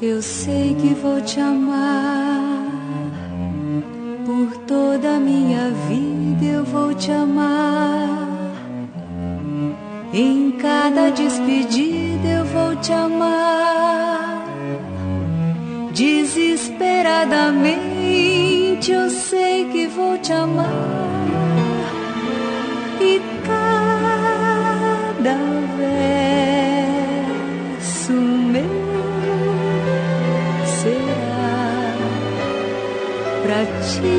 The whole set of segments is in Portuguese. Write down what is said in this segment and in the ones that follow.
Eu sei que vou te amar, por toda a minha vida eu vou te amar. Em cada despedida eu vou te amar. Desesperadamente eu sei que vou te amar. E cada verso meu será pra te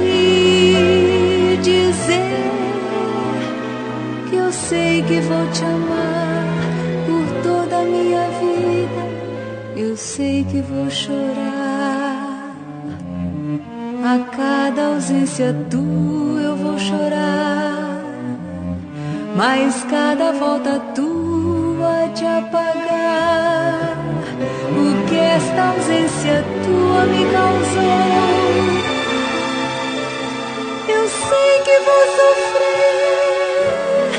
dizer que eu sei que vou te amar por toda a minha vida. Eu sei que vou chorar a cada ausência tua, eu vou chorar, mas cada volta tua te apagar o que esta ausência tua me causou. Eu sei que vou sofrer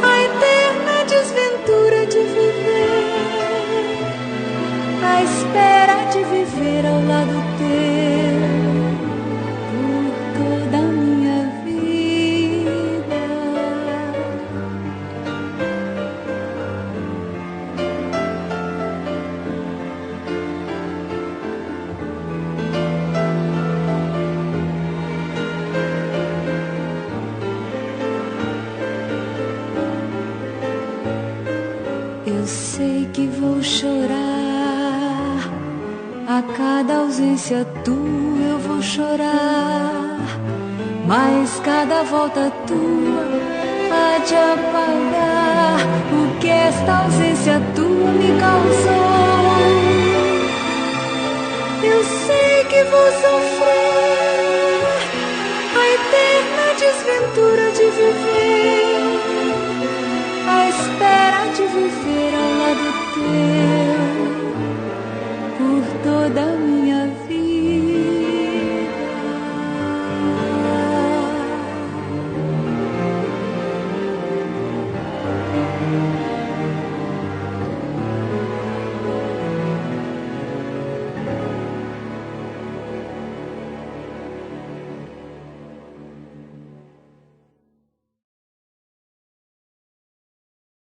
a eterna desventura de viver, a espera de viver ao lado teu por toda a minha vida. Eu sei que vou chorar a cada ausência tua, eu vou chorar, mas cada volta tua há de apagar o que esta ausência tua me causou. Eu sei que vou sofrer a eterna desventura de viver, a espera de viver ao lado teu por toda a minha